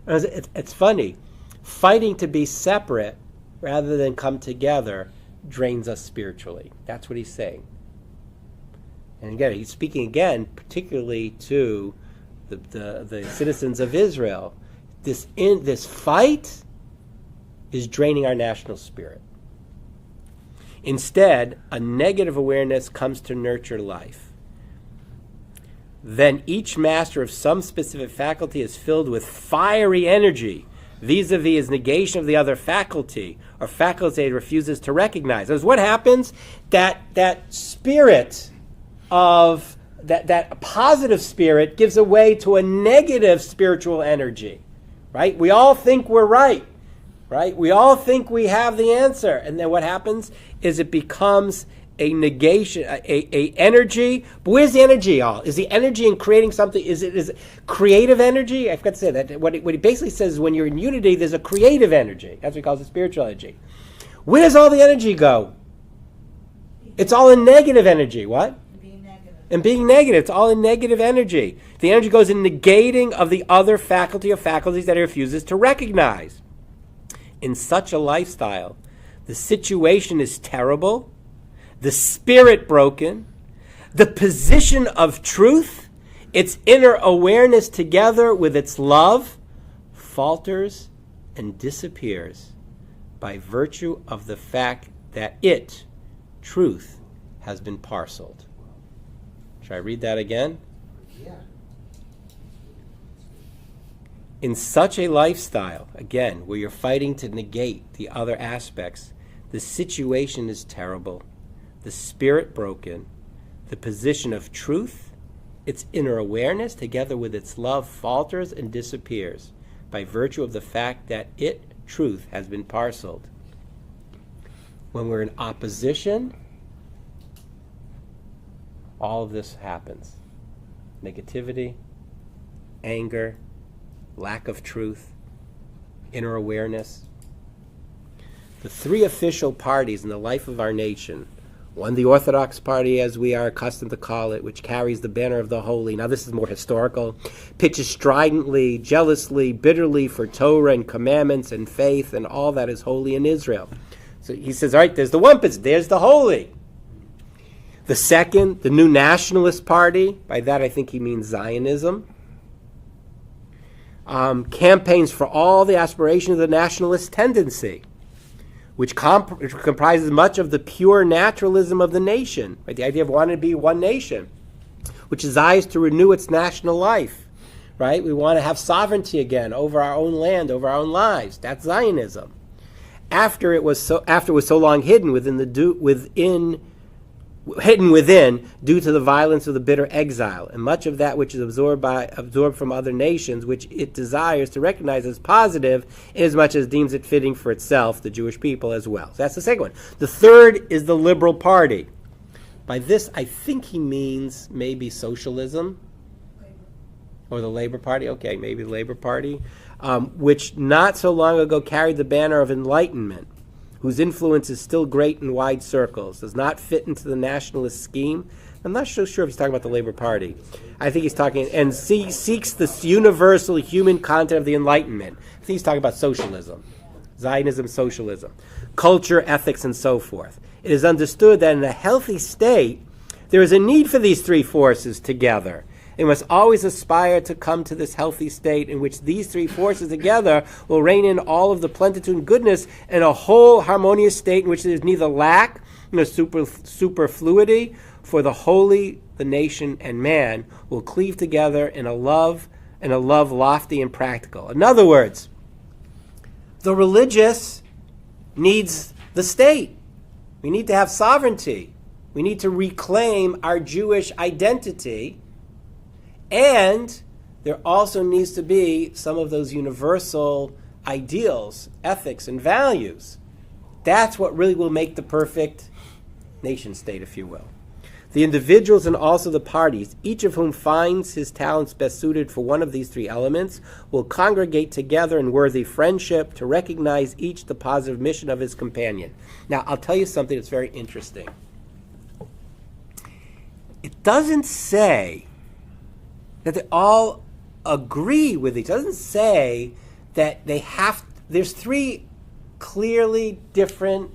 it's funny, fighting to be separate rather than come together drains us spiritually. That's what he's saying. And again, he's speaking again, particularly to the citizens of Israel. This fight is draining our national spirit. Instead, a negative awareness comes to nurture life. Then each master of some specific faculty is filled with fiery energy vis-a-vis his negation of the other faculty, or faculty it refuses to recognize. As what happens, that spirit of that positive spirit gives way to a negative spiritual energy, right? We all think we're right? We all think we have the answer, and then what happens is it becomes a negation, a energy. But where's the energy? All is the energy in creating something? Is it creative energy? I forgot to say that. What he basically says is when you're in unity, there's a creative energy. That's what he calls it, spiritual energy. Where does all the energy go? It's all in negative energy. What? And being negative. It's all in negative energy. The energy goes in negating of the other faculty or faculties that it refuses to recognize. In such a lifestyle, the situation is terrible, the spirit broken, the position of truth, its inner awareness together with its love, falters and disappears by virtue of the fact that it, truth, has been parceled. Should I read that again? Yeah. In such a lifestyle, again, where you're fighting to negate the other aspects, the situation is terrible, the spirit broken, the position of truth, its inner awareness, together with its love, falters and disappears by virtue of the fact that it, truth, has been parceled. When we're in opposition, all of this happens. Negativity, anger, lack of truth, inner awareness. The three official parties in the life of our nation, one, the Orthodox Party, as we are accustomed to call it, which carries the banner of the holy. Now this is more historical. Pitches stridently, jealously, bitterly for Torah and commandments and faith and all that is holy in Israel. So he says, all right, there's the wampus, there's the holy. The second, the New Nationalist Party, by that I think he means Zionism, campaigns for all the aspirations of the nationalist tendency, which comprises much of the pure naturalism of the nation, right? The idea of wanting to be one nation, which desires to renew its national life, right? We want to have sovereignty again over our own land, over our own lives. That's Zionism. After it was so long hidden within due to the violence of the bitter exile, and much of that which is absorbed from other nations, which it desires to recognize as positive, inasmuch as deems it fitting for itself, the Jewish people as well. So that's the second one. The third is the Liberal Party. By this, I think he means maybe socialism, or the Labor Party. Okay, maybe the Labor Party, which not so long ago carried the banner of enlightenment, whose influence is still great in wide circles, does not fit into the nationalist scheme. I'm not so sure if he's talking about the Labor Party. I think he's talking, and seeks the universal human content of the Enlightenment. I think he's talking about socialism, Zionism, socialism, culture, ethics, and so forth. It is understood that in a healthy state, there is a need for these three forces together. It must always aspire to come to this healthy state in which these three forces together will reign in all of the plenitude and goodness in a whole harmonious state in which there is neither lack nor superfluity, for the holy, the nation, and man will cleave together in a love lofty and practical. In other words, the religious needs the state. We need to have sovereignty. We need to reclaim our Jewish identity. And there also needs to be some of those universal ideals, ethics, and values. That's what really will make the perfect nation state, if you will. The individuals and also the parties, each of whom finds his talents best suited for one of these three elements, will congregate together in worthy friendship to recognize each the positive mission of his companion. Now, I'll tell you something that's very interesting. It doesn't say that they all agree with each other. It doesn't say that there's three clearly different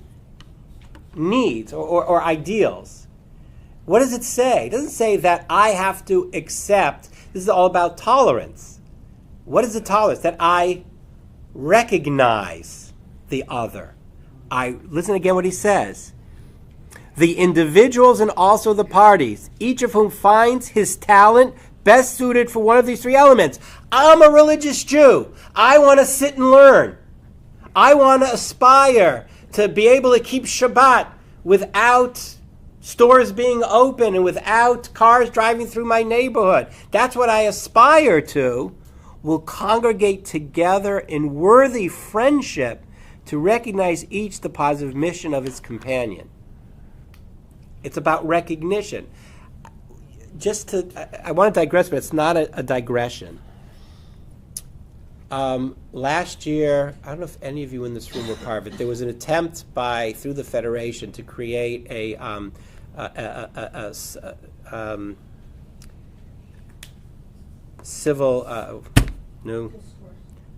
needs or ideals. What does it say? It doesn't say that I have to accept. This is all about tolerance. What is the tolerance? That I recognize the other. Listen again what he says. The individuals and also the parties, each of whom finds his talent best suited for one of these three elements. I'm a religious Jew. I want to sit and learn. I want to aspire to be able to keep Shabbat without stores being open and without cars driving through my neighborhood. That's what I aspire to. Will congregate together in worthy friendship to recognize each the positive mission of its companion. It's about recognition. I want to digress, but it's not a digression. Last year, I don't know if any of you in this room were part of it, there was an attempt through the Federation to create a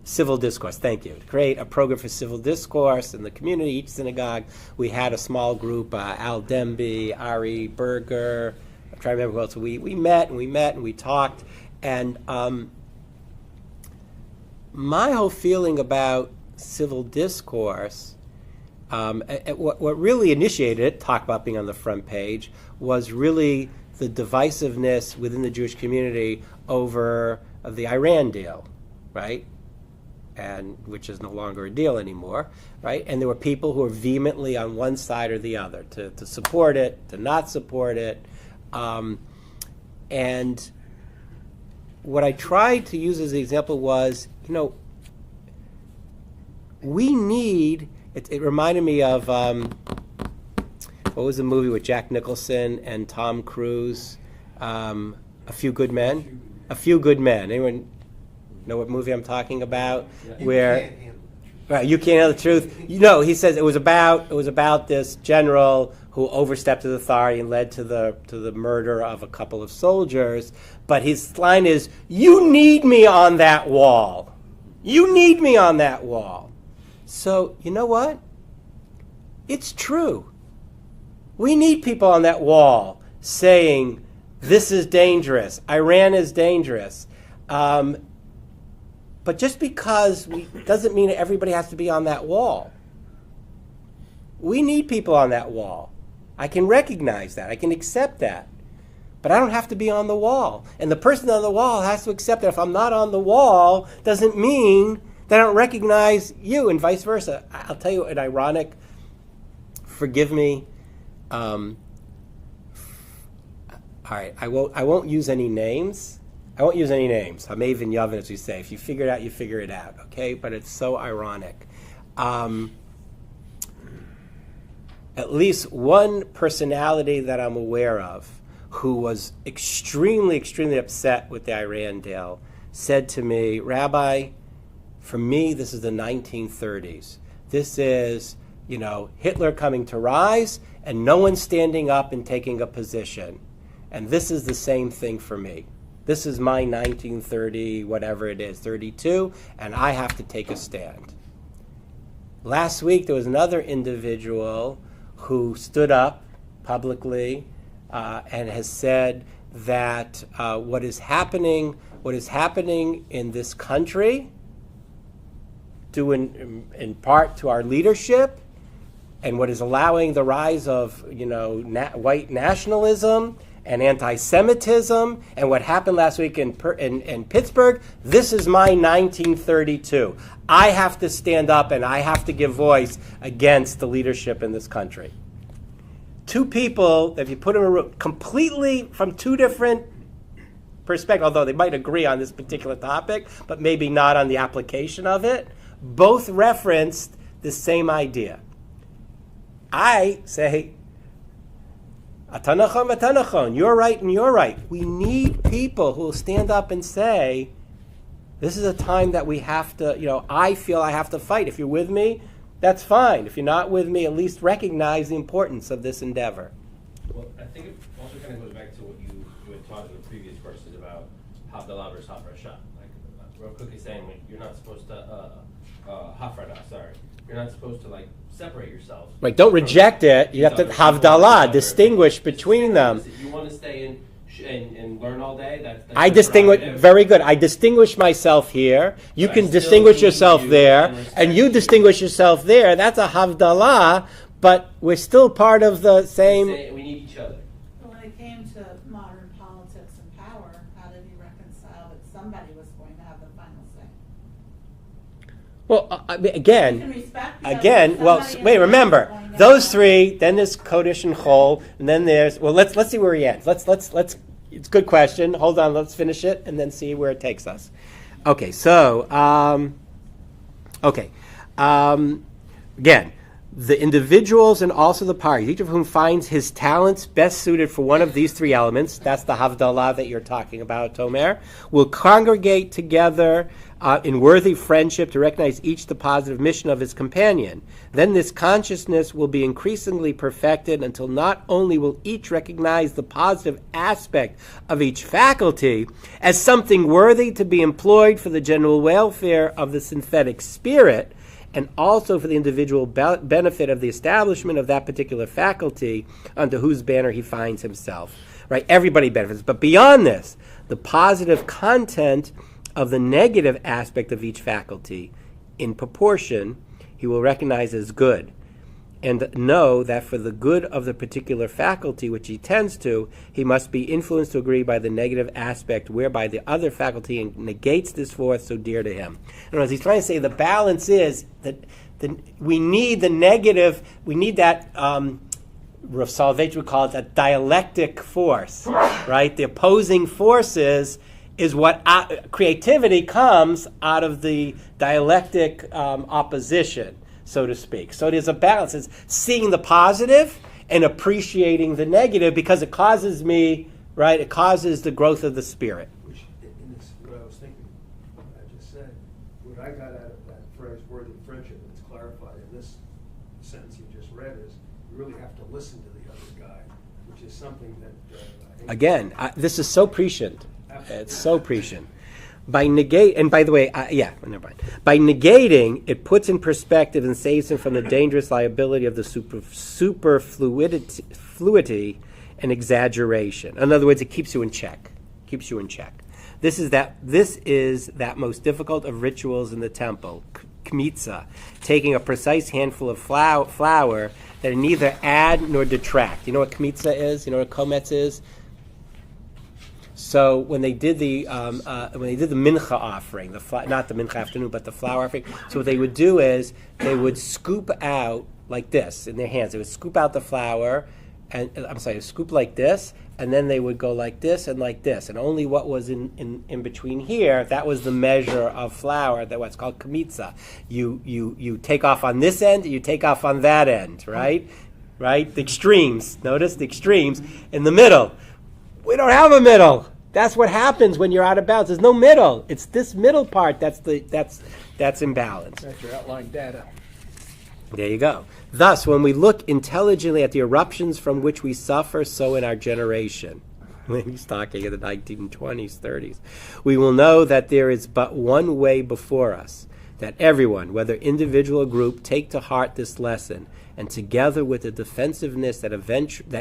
civil discourse, thank you. To create a program for civil discourse in the community, each synagogue. We had a small group, Al Demby, Ari Berger, I'm trying to remember who else. We met and we talked. And my whole feeling about civil discourse, what really initiated it, talk about being on the front page, was really the divisiveness within the Jewish community over the Iran deal, right? And which is no longer a deal anymore, right? And there were people who were vehemently on one side or the other, to support it, to not support it. And what I tried to use as an example was, we need, it reminded me of, what was the movie with Jack Nicholson and Tom Cruise? A Few Good Men? A Few Good Men. Anyone know what movie I'm talking about? Yeah. Where, right, you can't handle the truth. He says it was about this general who overstepped his authority and led to the murder of a couple of soldiers. But his line is, "You need me on that wall. You need me on that wall." So you know what? It's true. We need people on that wall saying, "This is dangerous. Iran is dangerous." But just because doesn't mean that everybody has to be on that wall. We need people on that wall. I can recognize that. I can accept that. But I don't have to be on the wall. And the person on the wall has to accept that if I'm not on the wall, doesn't mean that I don't recognize you, and vice versa. I'll tell you an ironic, forgive me. All right, I won't use any names. Hamav and Yavin, as we say. If you figure it out, you figure it out, okay? But it's so ironic. At least one personality that I'm aware of who was extremely, extremely upset with the Iran deal said to me, "Rabbi, for me, this is the 1930s. This is, Hitler coming to rise and no one standing up and taking a position. And this is the same thing for me. This is my 1930, whatever it is, 32, and I have to take a stand." Last week, there was another individual who stood up publicly and has said that what is happening in this country, due in part to our leadership, and what is allowing the rise of white nationalism and anti-Semitism, and what happened last week in Pittsburgh, this is my 1932. I have to stand up and I have to give voice against the leadership in this country. Two people, if you put them in a room, completely from two different perspectives, although they might agree on this particular topic, but maybe not on the application of it, both referenced the same idea. I say, Atanachon, Atanachon, you're right and you're right. We need people who will stand up and say, this is a time that we have to, I feel I have to fight. If you're with me, that's fine. If you're not with me, at least recognize the importance of this endeavor. Well, I think it also kind of goes back to what you had taught in the previous courses about Havdalah versus Havrasha. Like, Rav Kook is saying, like, you're not supposed to, hafrada, sorry. You're not supposed to, like, separate yourself. Right, don't reject it. You have to havdalah, distinguish between them. If you want to stay in and learn all day, that's I your distinguish, prerogative. very good. I distinguish myself here. You But I can still distinguish need yourself you there, and respect and you you. distinguish yourself there. That's a havdalah, but we're still part of the same. We need each other. But when it came to modern politics and power, how did he reconcile that somebody was going to have the final say? Well, I mean, You can again, respect the other, again. but Well, somebody in wait. the Remember, house is going to those have- three. Then there's Kodesh and Chol, and then there's. Well, let's see where he ends. Let's. It's a good question. Hold on. Let's finish it and then see where it takes us. Okay. So. Again, the individuals and also the parties, each of whom finds his talents best suited for one of these three elements, that's the Havdalah that you're talking about, Tomer, will congregate together in worthy friendship to recognize each the positive mission of his companion. Then this consciousness will be increasingly perfected until not only will each recognize the positive aspect of each faculty as something worthy to be employed for the general welfare of the synthetic spirit, and also for the individual benefit of the establishment of that particular faculty under whose banner he finds himself. Right? Everybody benefits. But beyond this, the positive content of the negative aspect of each faculty, in proportion, he will recognize as good, and know that for the good of the particular faculty which he tends to, he must be influenced to agree by the negative aspect whereby the other faculty negates this force so dear to him. In other words, he's trying to say the balance is that we need the negative, we need that, Rav Soloveitch would call it that dialectic force, right? The opposing forces is what creativity comes out of the dialectic opposition, so to speak. So there's a balance. It's seeing the positive and appreciating the negative because it causes me, right? It causes the growth of the spirit. Which, in this, what I was thinking, what I just said, what I got out of that phrase, worthy friendship, and it's clarified in this sentence you just read, is you really have to listen to the other guy, which is something that, I think Again, this is so prescient. It's so prescient. By negate, and by the way, never mind. By negating, it puts in perspective and saves him from the dangerous liability of the superfluidity and exaggeration. In other words, it keeps you in check. Keeps you in check. This is that most difficult of rituals in the temple, kmitza, taking a precise handful of flour that neither add nor detract. You know what kmitza is? You know what kometz is? So when they did the mincha offering, not the mincha afternoon, but the flour offering, so what they would do is they would scoop out like this in their hands. They would scoop out the flour, scoop like this, and then they would go like this, and only what was in between here, that was the measure of flour, that what's called kmitza. You take off on this end, you take off on that end, right? Right? The extremes. Notice the extremes in the middle. We don't have a middle. That's what happens when you're out of balance. There's no middle. It's this middle part that's imbalanced. That's your outline data. There you go. Thus, when we look intelligently at the eruptions from which we suffer, so in our generation, he's talking in the 1920s, 30s, we will know that there is but one way before us, that everyone, whether individual or group, take to heart this lesson, and together with the defensiveness that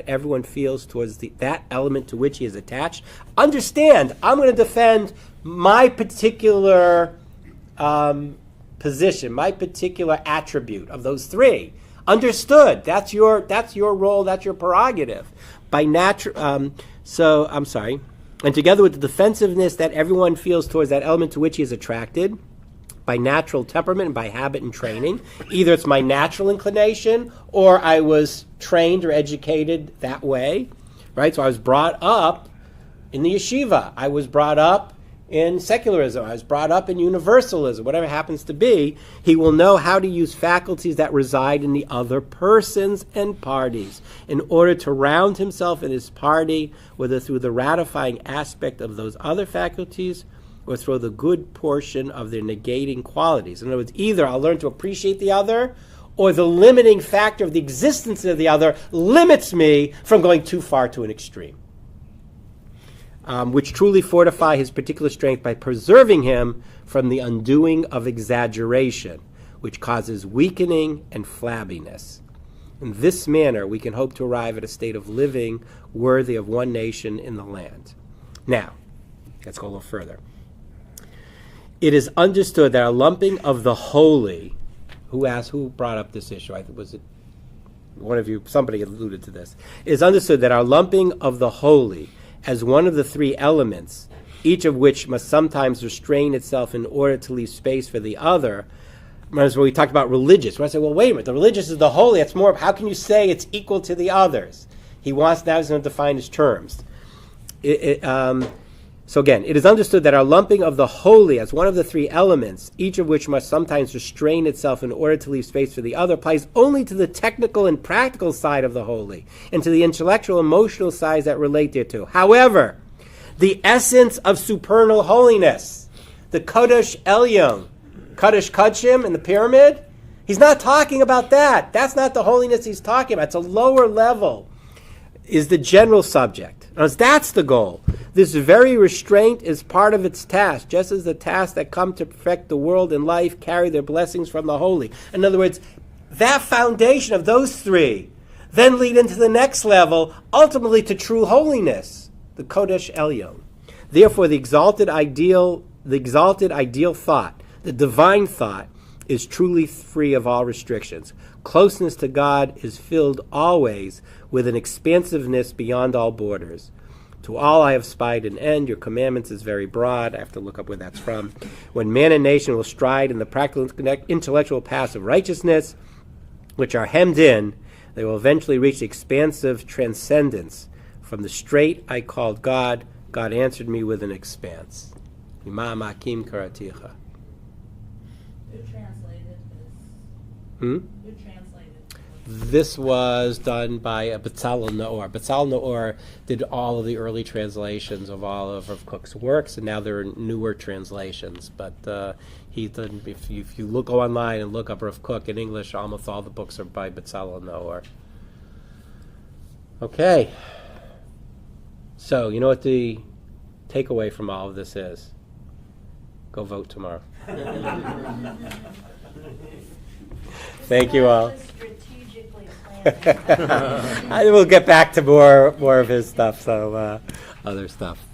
everyone feels towards that element to which he is attached, understand, I'm going to defend my particular position, my particular attribute of those three. Understood. That's your role. That's your prerogative. And together with the defensiveness that everyone feels towards that element to which he is attracted, by natural temperament and by habit and training. Either it's my natural inclination or I was trained or educated that way, right? So I was brought up in the yeshiva. I was brought up in secularism. I was brought up in universalism, whatever it happens to be. He will know how to use faculties that reside in the other persons and parties in order to round himself and his party, whether through the ratifying aspect of those other faculties or through the good portion of their negating qualities. In other words, either I'll learn to appreciate the other, or the limiting factor of the existence of the other limits me from going too far to an extreme. which truly fortify his particular strength by preserving him from the undoing of exaggeration, which causes weakening and flabbiness. In this manner, we can hope to arrive at a state of living worthy of one nation in the land. Now, let's go a little further. It is understood that a lumping of the holy, who brought up this issue? Was it one of you? Somebody alluded to this. It is understood that our lumping of the holy as one of the three elements, each of which must sometimes restrain itself in order to leave space for the other. Whereas when we talked about religious, when I say, well, wait a minute, the religious is the holy, that's more, how can you say it's equal to the others? He wants, now he's going to define his terms. So again, it is understood that our lumping of the holy as one of the three elements, each of which must sometimes restrain itself in order to leave space for the other, applies only to the technical and practical side of the holy, and to the intellectual and emotional sides that relate thereto. However, the essence of supernal holiness, the Kodesh Elyon, Kodesh Kodshim in the pyramid, he's not talking about that. That's not the holiness he's talking about. It's a lower level, is the general subject. That's the goal. This very restraint is part of its task, just as the tasks that come to perfect the world and life carry their blessings from the holy. In other words, that foundation of those three then lead into the next level, ultimately to true holiness, the Kodesh Elyon. Therefore, the exalted ideal thought, the divine thought, is truly free of all restrictions. Closeness to God is filled always with an expansiveness beyond all borders. To all I have spied an end. Your commandments is very broad. I have to look up where that's from. When man and nation will stride in the practical intellectual paths of righteousness, which are hemmed in, they will eventually reach expansive transcendence. From the strait I called God, God answered me with an expanse. Imam Hakim Karaticha. Who translated this? Hmm? Who translated? This was done by Betzalel Naor. Betzalel Naor did all of the early translations of all of Rav Kook's works, and now there are newer translations. But he done, if you go online and look up Rav Kook in English, almost all the books are by Betzalel Naor. Okay. So, you know what the takeaway from all of this is? Go vote tomorrow. Thank you all. I will get back to more of his stuff, so other stuff.